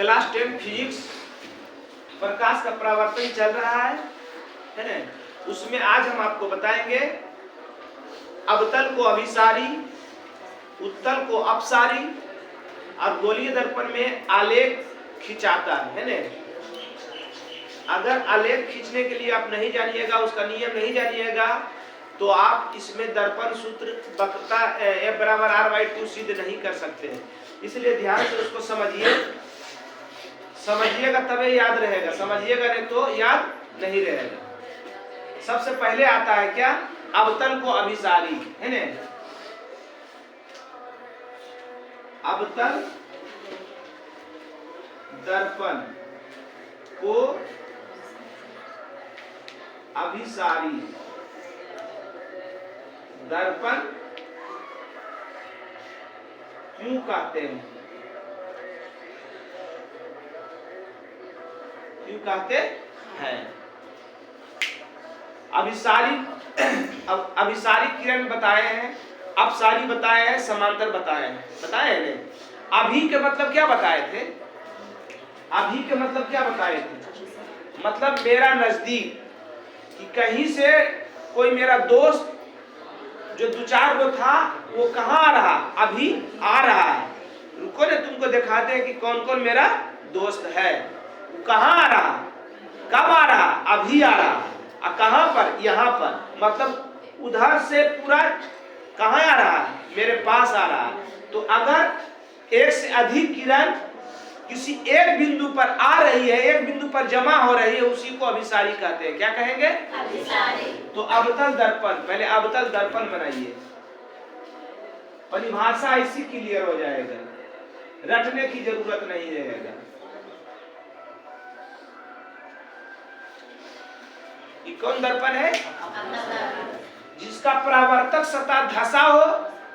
Class 10 physics प्रकाश का परावर्तन चल रहा है ना। उसमें आज हम आपको बताएंगे अवतल को अभिसारी, उत्तल को अपसारी और गोलीय दर्पण में आलेख खिंचाता है ना। अगर आलेख खींचने के लिए आप नहीं जानिएगा, उसका नियम नहीं जानिएगा, तो आप इसमें दर्पण सूत्र वक्रता F=R/2 सिद्ध नहीं कर सकते। इसलिए ध्यान से उसको समझिएगा तभी याद रहेगा, समझिएगा नहीं तो याद नहीं रहेगा। सबसे पहले आता है क्या, अवतल को अभिसारी है ना। अवतल दर्पण को अभिसारी दर्पण क्यों कहते हैं, क्यों कहते हैं? अभिसारी किरण बताए हैं, अपसारी बताए हैं, समांतर बताए हैं, बताए हैं नहीं। अभी के मतलब क्या बताए थे? अभी के मतलब क्या बताए थे? मतलब मेरा नजदीक, कि कहीं से कोई मेरा दोस्त जो 2-4 गो था वो कहाँ आ रहा, अभी आ रहा है। रुको ना, तुमको दिखाते हैं कि कौन कौन मेरा दोस्त है। वो कहाँ आ रहा, कब आ रहा, अभी आ रहा। और कहाँ पर, यहाँ पर, मतलब उधर से पूरा कहाँ आ रहा है, मेरे पास आ रहा है। तो अगर एक से अधिक किरण किसी एक बिंदु पर आ रही है, एक बिंदु पर जमा हो रही है, उसी को अभिसारी कहते हैं। क्या कहेंगे? अभिसारी। तो अवतल दर्पण, पहले अवतल दर्पण बनाइए, परिभाषा इसी क्लियर हो जाएगा, रटने की जरूरत नहीं रहेगा। ये कौन दर्पण है? जिसका परावर्तक सतह धसा हो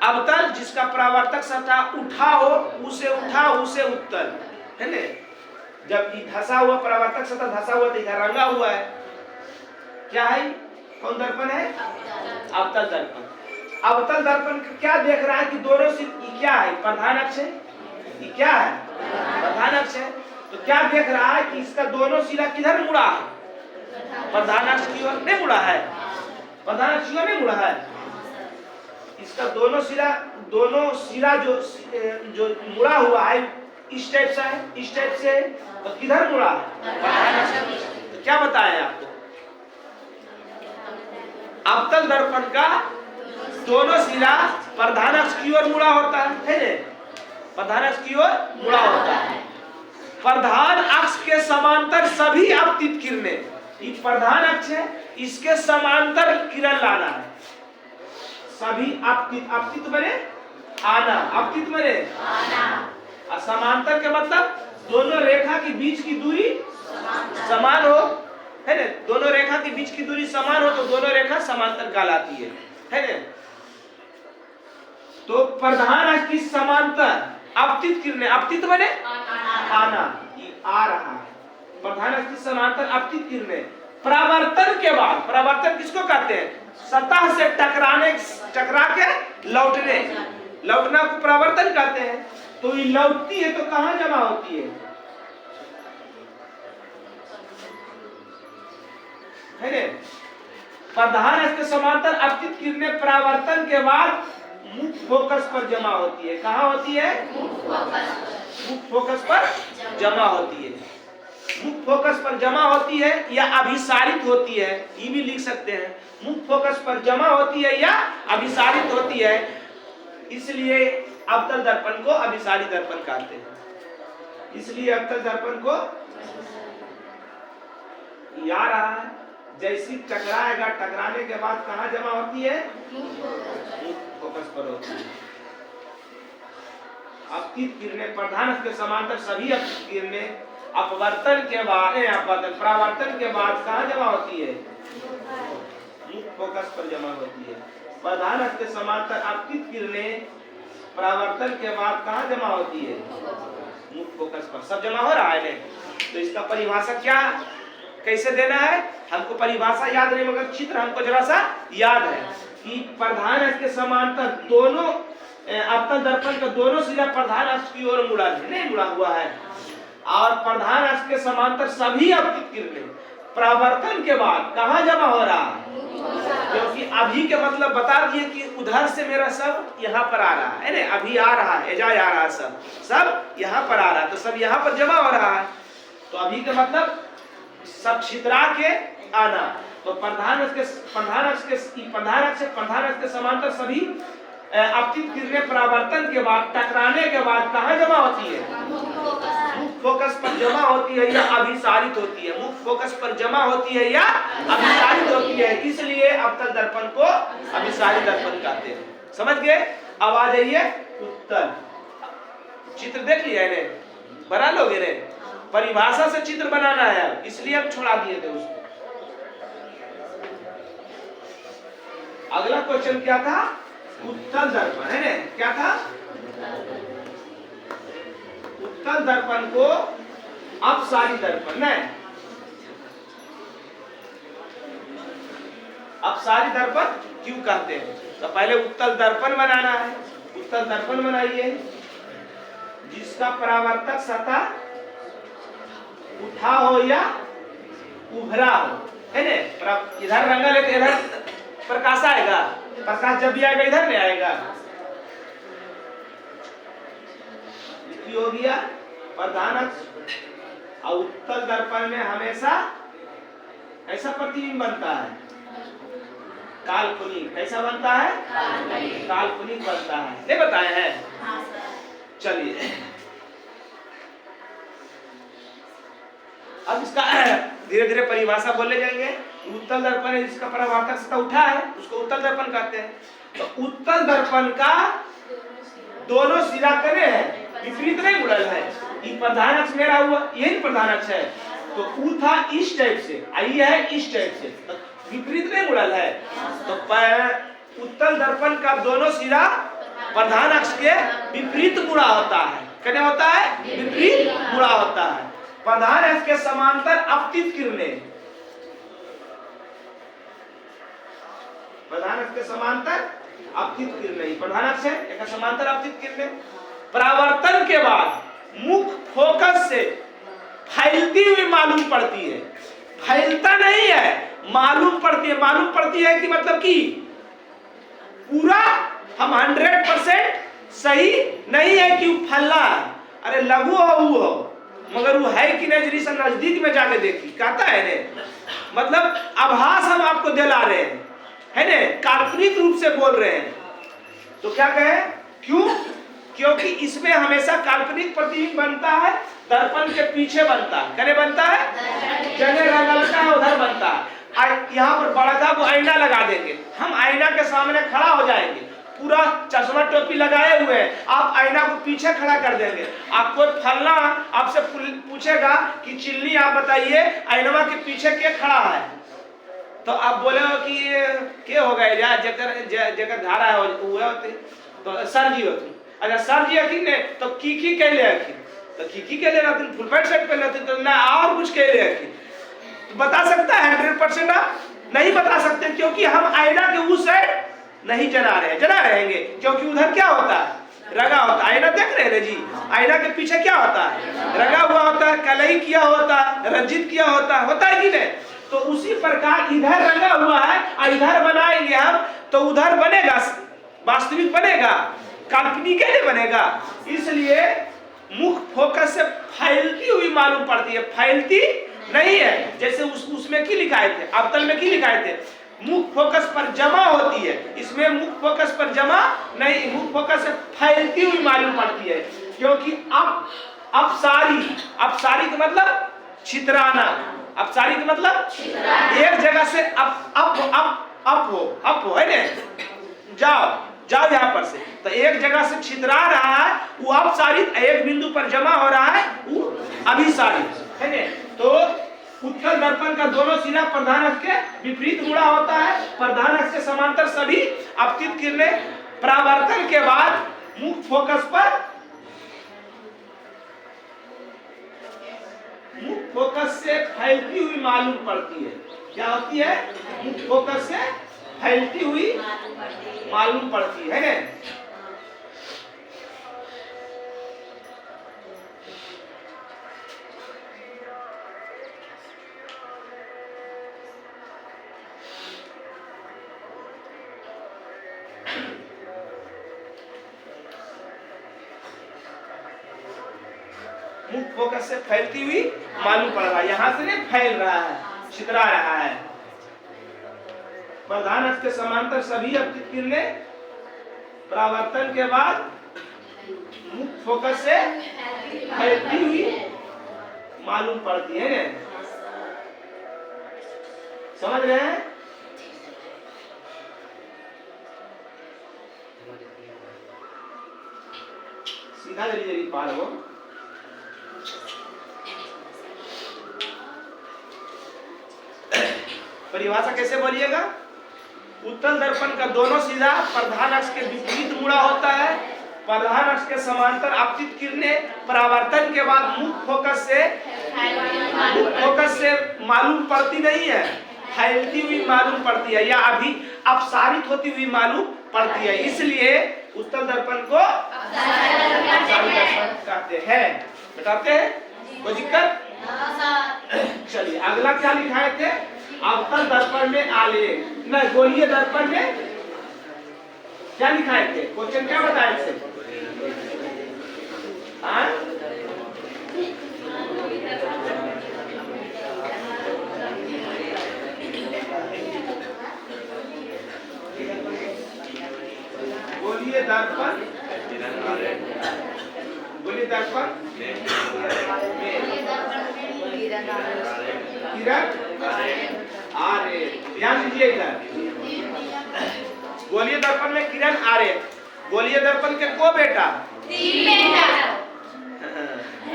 अवतल, जिसका परावर्तक सतह उठा हो उसे उठा, उसे उत्तल है ना। जब धसा हुआ परावर्तक सतह धसा हुआ तो इधर रंगा हुआ है, क्या है, कौन दर्पण है? अवतल दर्पण। अवतल दर्पण क्या देख रहा है कि दोनों से क्या है, प्रधान अक्ष है, ये क्या है, प्रधान अक्ष है। तो क्या देख रहा है कि इसका दोनों सिरा किधर मुड़ा है, प्रधान अक्ष की ओर नहीं मुड़ा है, प्रधान अक्ष की ओर नहीं मुड़ा है। इसका दोनों सिरा जो मुड़ा हुआ है इस टाइप से है, इस टाइप से, तो किधर मुड़ा है? तो क्या बताया आपको, अवतल दर्पण का दोनों सिरा प्रधान अक्ष की ओर मुड़ा होता है ना, प्रधान अक्ष की ओर मुड़ा होता है। प्रधान अक्ष के समांतर सभी अपतित किरणें, ये प्रधान अक्ष है, इसके समांतर किरण लाना है। सभी अपतित, अपतित बने आना, अपतित बने आना। और समांतर के मतलब दोनों रेखा के बीच की दूरी समान हो, है ना। दोनों रेखा के बीच की दूरी समान हो तो दोनों रेखा समांतर कहलाती है ना। तो प्रधान अक्ष की समांतर अपतित किरणें, अपतित बने आना, ये आ रहा है। प्रधान अक्ष की समांतर अपतित किरणें परावर्तन के बाद, परावर्तन किसको कहते हैं? सतह से टकरा के लौटने, लौटना को परावर्तन कहते हैं। तो ये लौटती है तो कहां जमा होती है ना। प्रधान अक्ष के समांतर अपतित किरणें परावर्तन के बाद मुख्य फोकस पर जमा होती है। कहां होती है? मुख्य फोकस पर जमा होती है। मुख्य फोकस पर जमा होती है या अभिसारित होती है, ये भी लिख सकते हैं। मुख्य फोकस पर जमा होती है या अभिसारित होती है, इसलिए अवतल दर्पण को अभिसारी दर्पण कहते हैं। इसलिए अवतल दर्पण को याद रहा है, जैसी टकराएगा, टकराने के बाद कहां जमा होती है? मुख्य फोकस पर होती है। अपतित किरणें प्रधान अक्ष के समांतर सभी अपतित किरणें अपवर्तन के बाद, परावर्तन के बाद कहां जमा होती है? मुख्य फोकस पर जमा होती है। प्रधान अक्ष के समांतर अपतित किरणें परावर्तन के बाद कहां जमा होती है? मुख्य फोकस पर। सब जमा हो रहा है नहीं? तो इसका परिभाषा क्या, कैसे देना है? हमको परिभाषा याद नहीं, मगर चित्र हमको जरा सा याद है कि प्रधान अक्ष के समांतर दोनों अवतल दर्पण का दोनों सिरा प्रधान अक्ष की ओर मुड़ा नहीं मुड़ा हुआ है, और प्रधान अक्ष के समांतर सभी अपतित किरणें परावर्तन के बाद कहाँ जमा हो रहा है? क्योंकि अभी के मतलब बता दिए कि उधर से मेरा सब यहाँ पर आ रहा है ना, अभी आ रहा है, एजा आ रहा है, सब यहाँ पर आ रहा है, तो सब यहाँ पर जमा हो रहा है। तो अभी के मतलब सब छितरा के आना। तो प्रधान अक्ष के समांतर सभी अपतित किरणें परावर्तन के बाद टकराने के बाद कहाँ जमा होती है? मुख्य फोकस पर जमा होती है या अभिसारित होती है? मुख्य फोकस पर जमा होती है या अभिसारित होती है, इसलिए अवतल दर्पण को अभिसारित दर्पण कहते हैं। समझ गए? अब आ जाइए उत्तल। चित्र देख लिया है, बना लोगे ने? परिभाषा से चित्र बनाना है, इसलिए हम छोड़ा दिए थे उसको। अगला क्वेश्चन क्या था? उत्तल दर्पण है ना, क्या था? उत्तल दर्पण को अपसारी दर्पण है, अपसारी दर्पण क्यों कहते हैं? तो पहले उत्तल दर्पण बनाना है। उत्तल दर्पण बनाइए जिसका परावर्तक सतह उठा हो या उभरा हो, है ना? इधर रंगा लेते इधर प्रकाश आएगा, प्रकाश जब भी आएगा इधर नहीं आएगा। हो गया प्रधान अक्ष और उत्तल दर्पण में हमेशा ऐसा प्रतिबिंब बनता है, काल्पनिक। कैसा बनता है? काल्पनिक बनता है। नहीं बताए हैं? चलिए अब इसका धीरे धीरे परिभाषा बोले जाएंगे। उत्तल दर्पण है जिसका परावर्तक सतह उठा है, उसको उत्तल दर्पण कहते हैं। तो उत्तल दर्पण का दोनों सिरा करे हैं, विपरीत नहीं मुड़ल है। ये प्रधान अक्ष मेरा हुआ, यही प्रधान अक्ष है, तो ऊ था इस टाइप से, आई है इस टाइप से, तो विपरीत नहीं मुड़ल है। तो उत्तल दर्पण का दोनों सिरा प्रधान अक्ष के विपरीत मुड़ा होता है। क्या होता है? विपरीत मुड़ा होता है। प्रधान अक्ष के समांतर अपतित किरणें, प्रधान अक्ष के समांतर अपतित किरणें, प्रधान अक्ष है एक समांतर अपतित किरणें परावर्तन के बाद मुख्य फोकस से फैलती हुई मालूम पड़ती है। फैलता नहीं है, मालूम पड़ती है। मालूम पड़ती है कि मतलब कि पूरा हम 100% सही नहीं है कि फैलना है। अरे लघु हो वो हो, मगर वो है कि नहीं जरी से नजदीक में जाके देखी, कहता है ने, मतलब आभास हम आपको दिला रहे हैं, है ने, काल्पनिक रूप से बोल रहे हैं। तो क्या कहे? क्यों? क्योंकि इसमें हमेशा काल्पनिक प्रतिबिंब बनता है, दर्पण के पीछे बनता है। करे बनता है, जगह रंगलता है उधर बनता है। यहाँ पर बड़ा को आईना लगा देंगे, हम आईना के सामने खड़ा हो जाएंगे, पूरा चश्मा टोपी लगाए हुए हैं, आप आईना को पीछे खड़ा कर देंगे। आपको फलना आपसे पूछेगा कि चिल्ली आप बताइए आईना के पीछे क्या खड़ा है, तो आप बोले हो कि क्या हो गया जगह धारा है वो होती, तो सर जी होती। अगर सर जी अखिन ने तो की कहले अखिन, तो की कहले रहती, फुल पैंट शर्ट पहन लेते, तो ना और कुछ कहले अखिन। तो बता सकता है 100% आप नहीं बता सकते, क्योंकि हम आईना के उस साइड नहीं जना रहेंगे, क्योंकि उधर क्या होता है? रगा होता है। आईना देख रहे हैं जी, आईना के पीछे क्या होता है? रगा हुआ होता है, कलई किया होता है, रंजित किया होता है कि नहीं? तो उसी प्रकार इधर रंगा हुआ है और इधर बनाएंगे हम, तो उधर बनेगा वास्तविक, बनेगा काल्पनिक नहीं बनेगा। इसलिए मुख्य फोकस से फैलती हुई मालूम पड़ती है, फैलती नहीं है। जैसे उसमें की लिखाए थे, अवतल में की लिखाए थे, मुख्य फोकस पर जमा होती है, इसमें मुख्य फोकस पर जमा नहीं, मुख्य फोकस से फैलती हुई मालूम पड़ती है। क्योंकि अपसारी का मतलब छितराना, अपसारी का मतलब एक जगह से अप हो, है ना? जाओ यहाँ पर से, तो एक जगह से छितरा रहा है वो अपसारित, एक बिंदु पर जमा हो रहा है वो अभिसारित, है ना? तो उत्तल दर्पण का दोनों सिरा प्रधान अक्ष के विपरीत मुड़ा होता है। प्रधान अक्ष के समांतर सभी अपतित किरणें परावर्तन के बाद मुख्य फोकस से फैलती हुई मालूम पड़ती है। क्या होती है? मुख्य फोकस से फैलती हुई मालूम पड़ती है। मुख फोकस से फैलती हुई मालूम पड़ रहा है, यहाँ से नहीं फैल रहा है, छितरा रहा है। प्रधान अक्ष के समांतर सभी अपतित किरणें परावर्तन के बाद मुख फोकस से फैलती हुई मालूम पड़ती है ना, समझ रहे हैं? सीधा जल्दी जल्दी पार हो। परिभाषा कैसे बोलिएगा? उत्तल दर्पण का दोनों सीधा प्रधान अक्ष के विपरीत मुड़ा होता है। प्रधान अक्ष के समांतर आपतित किरणें परावर्तन के बाद मुख फोकस से मालूम पड़ती नहीं है, फैलती हुई मालूम पड़ती है या अभी अपसारित होती हुई मालूम पड़ती है, इसलिए उत्तल दर्पण को अपसारी दर्पण कहते हैं। बताते हैं, कोई दिक्कत? चलिए अगला क्या लिखाए थे? अवतल दर्पण में आलेख, नहीं गोलीय दर्पण में क्या लिखाए थे? क्वेश्चन क्या बताए थे? गोलीय दर्पण, गोलीय दर्पण किरण आरेख, ध्यान दीजिए इधर। गोलीय दर्पण में किरण आरेख, गोलीय दर्पण के को बेटा? 3 बेटा।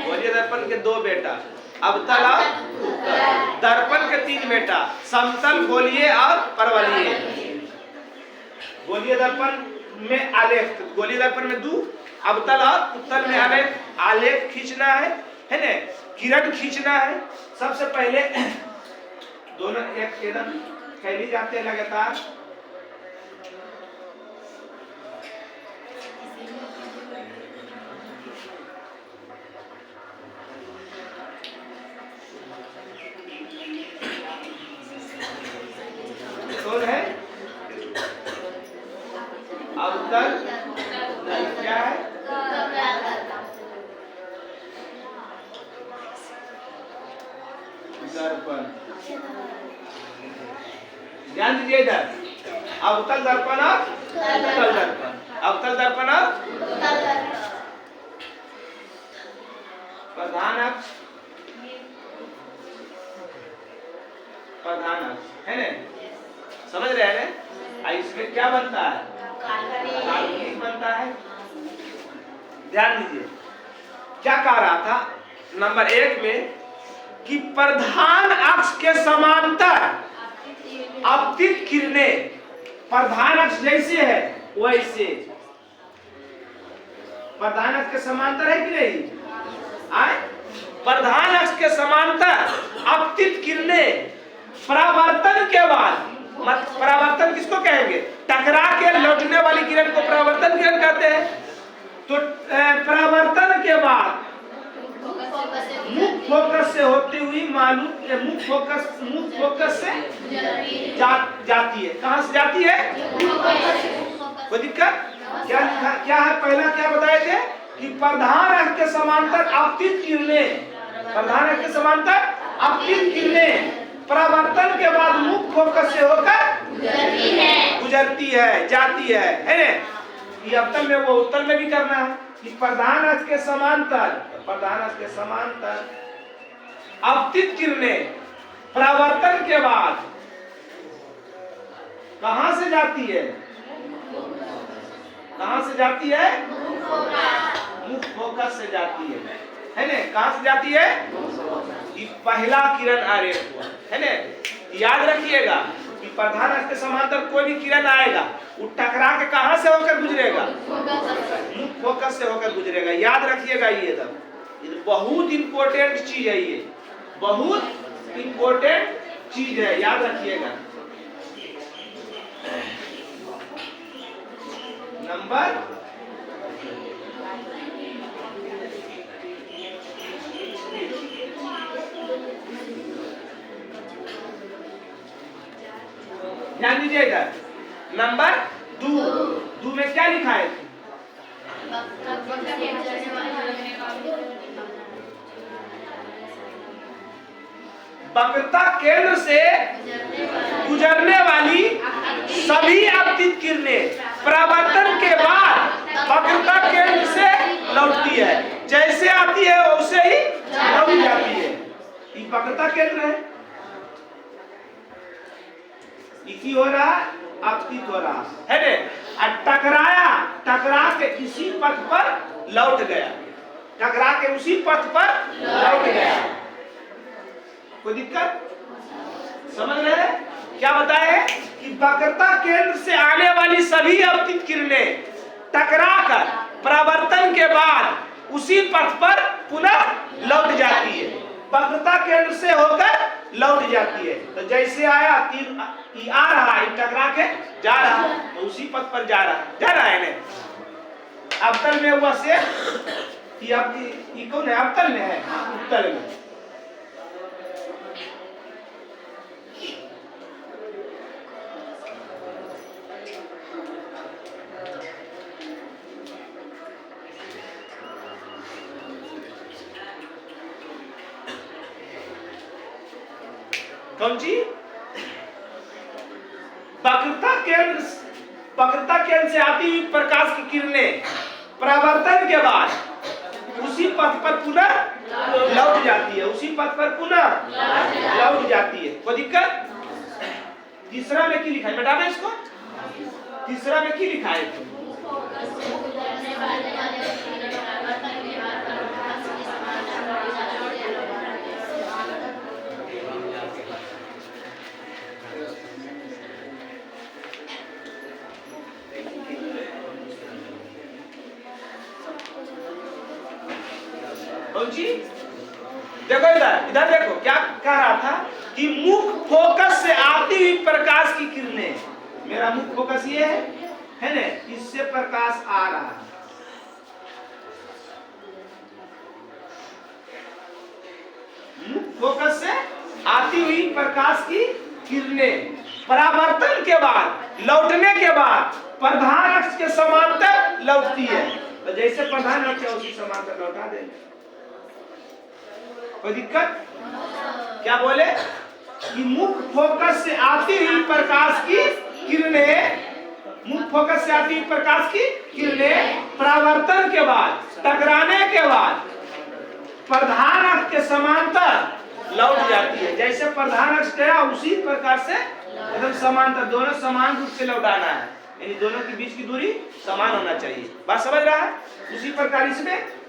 गोलीय दर्पण के 2 बेटा, अवतल और दर्पण के 3 बेटा, समतल, गोलीय और परवलयीय। गोलीय दर्पण में आलेख, गोलीय दर्पण में 2, अवतल और उत्तल में आलेख। आलेख खींचना है ना, किरण खींचना है। सबसे पहले दोनों एक एकदम फैली जाते हैं लगातार, तो है अवतल क्या है? दर्पण। ध्यान दीजिए इधर, अवतल दर्पण और उत्तल दर्पण, अवतल दर्पण और प्रधान अक्ष, प्रधान अक्ष है ना, समझ रहे हैं ना? इसमें क्या बनता है? काल्पनिक बनता है। ध्यान दीजिए क्या कह रहा था नंबर 1 में कि प्रधान अक्ष के समांतर आपतित किरणें, प्रधान अक्ष जैसे है वैसे, प्रधान अक्ष के समांतर है कि नहीं? प्रधान अक्ष के समांतर आपतित किरणें परावर्तन के बाद, परावर्तन किसको कहेंगे? टकरा के लौटने वाली किरण को परावर्तन किरण कहते हैं। तो परावर्तन के बाद मुख फोकस से होती हुई मालूम, मुख फोकस से जाती है। कहां से जाती है? कोई दिक्कत? क्या है? पहला क्या बताए थे कि प्रधान अक्ष के समांतर आपतित किरणें, प्रधान अक्ष के समांतर आपतित किरणें परावर्तन के बाद मुख फोकस से होकर गुजरती है, जाती है ना? ये अवतल में, वो उत्तल में भी करना है कि प्रधान अक्ष के समांतर, प्रधान अक्ष के समांतर आपतित किरणें परावर्तन के बाद कहां से जाती है? कहां से जाती है? मुख फोकस से जाती है ना? कहां से जाती है? ये पहला किरण आरेख हुआ है ना? याद रखिएगा कि प्रधान अक्ष के समांतर कोई भी किरण आएगा, वो टकरा के कहां से होकर गुजरेगा? मुख फोकस से होकर गुजरेगा। याद रखिएगा ये बहुत इंपॉर्टेंट चीज है, ये बहुत इंपॉर्टेंट चीज है, याद रखिएगा। नंबर ध्यान दीजिए इधर, नंबर 2 में क्या लिखा है? वक्रता केंद्र से गुजरने वाली सभी अपतित किरणें परावर्तन के बाद वक्रता केंद्र से लौटती है। जैसे आती है वैसे ही लौट जाती है। ये वक्रता केंद्र है। इसी हो रहा अपतित हो रहा है ने, टकराया, टकरा के इसी पथ पर लौट गया, टकरा के उसी पथ पर लौट गया। कोई दिक्कत? समझ रहे हैं? क्या बताए कि वक्रता केंद्र से आने वाली सभी अपतित किरणें टकराकर परावर्तन के बाद उसी पथ पर पुनः लौट जाती है। वक्रता केंद्र से होकर लौट जाती है। तो जैसे आया तीर आ रहा है, टकरा के जा रहा है, तो उसी पथ पर जा रहा है ने। अवतल में हुआ से ये कौन है? अवतल में है, उत्तल में। कौन सी? वक्रता केंद्र से आती हुई प्रकाश की किरणें परावर्तन के बाद उसी पथ पर पुनः लौट जाती है, उसी पथ पर पुनः लौट जाती है। कोई दिक्कत? तीसरा में क्या लिखा है? बेटा इसको तीसरा में क्या लिखा है? जी देखो इधर देखो क्या कह रहा था कि मुख फोकस से आती हुई प्रकाश की किरणें, मेरा मुख फोकस ये है ना, इससे प्रकाश आ रहा है। मुख फोकस से आती हुई प्रकाश की किरणें परावर्तन के बाद, लौटने के बाद प्रधान अक्ष के समांतर लौटती है। तो जैसे प्रधान अक्ष है उसी समांतर लौटा देंगे। कोई दिक्कत? क्या बोले कि मुख फोकस से आती हुई प्रकाश की किरणें, मुख फोकस से आती हुई प्रकाश की किरणें परावर्तन के बाद, टकराने के बाद प्रधान अक्ष के समांतर लौट जाती है। जैसे प्रधान अक्ष गया उसी प्रकार से एकदम समांतर, दोनों समान रूप से लौटाना है, यानी दोनों के बीच की दूरी समान होना चाहिए। बात समझ रहा है? उसी प्रकार इसमें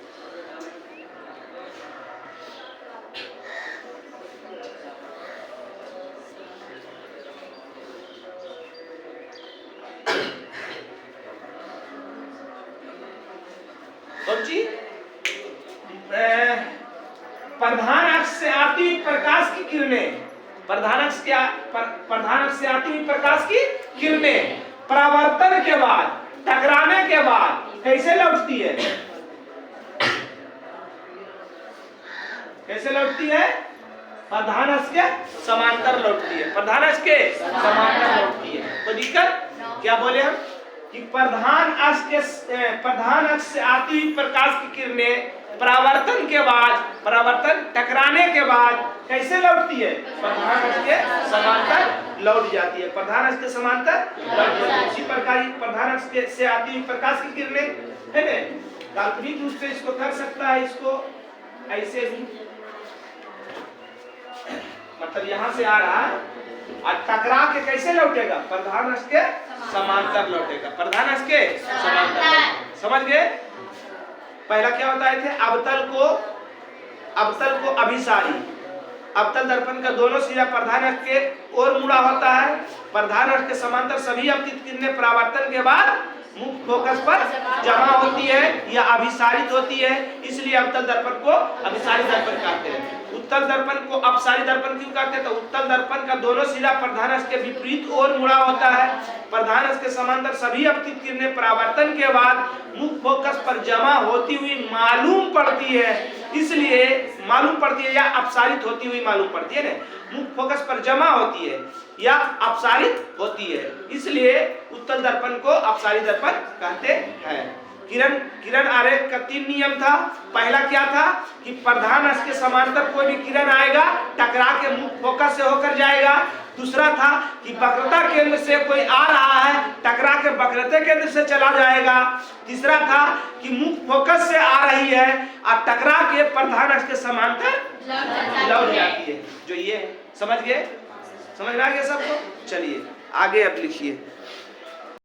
प्रधान अक्ष से आती हुई प्रकाश की किरणें, प्रधान अक्ष से आती हुई प्रकाश की किरणें परावर्तन के बाद, टकराने के बाद कैसे लौटती है? कैसे लौटती है? प्रधान अक्ष के समांतर लौटती है, प्रधान अक्ष के समांतर लौटती है। तो दिक्कत क्या बोले हम कि प्रधान अक्ष से आती हुई प्रकाश की किरणें परावर्तन के बाद, परावर्तन टकराने के बाद कैसे लौटती है? प्रधान अक्ष के समांतर लौट जाती है। प्रधान अक्ष के समांतर लौट जाती है। इसी प्रकार प्रधान अक्ष से आती हुई प्रकाश की किरणें है ना, काल्पनिक रूप से इसको कर सकता है, इसको ऐसे भी, मतलब यहाँ से आ रहा है और टकरा के कैसे लौटेगा? प्रधान अक्ष के समांतर लौटेगा, प्रधान अक्ष के समांतर। समझ गए? पहला क्या बताए थे? अवतल को अभिसारी, अवतल दर्पण का दोनों सिरा प्रधान अक्ष के ओर मुड़ा होता है। प्रधान अक्ष के समांतर सभी अपतित किरणें परावर्तन के बाद मुख फोकस पर जमा होती है या अभिसारित होती है, इसलिए अवतल दर्पण को अभिसारी दर्पण कहते हैं। उत्तल दर्पण को अपसारी दर्पण क्यों कहते हैं? तो उत्तल दर्पण का दोनों सिरा प्रधान अक्ष के विपरीत ओर मुड़ा होता है। प्रधान अक्ष के समांतर सभी अपतित किरणें परावर्तन के बाद मुख फोकस पर जमा होती हुई मालूम पड़ती है, इसलिए मालूम पड़ती है या अपसारित होती हुई मालूम पड़ती है ना, मुख फोकस पर जमा होती है या अपसारित होती है, इसलिए उत्तल दर्पण को अपसारी दर्पण कहते हैं। किरण आरेख का 3 नियम था। पहला क्या था कि प्रधान अक्ष के समांतर कोई भी किरण आएगा टकरा के मुख्य फोकस से होकर जाएगा। दूसरा था कि वक्रता केंद्र से कोई आ रहा है टकरा के वक्रता केंद्र से चला जाएगा। तीसरा था कि मुख्य फोकस से आ रही है और टकरा के प्रधान अक्ष के समांतर लौट जाती है। जो ये समझ गए, समझ में आ गया सबको? चलिए आगे अब लिखिए।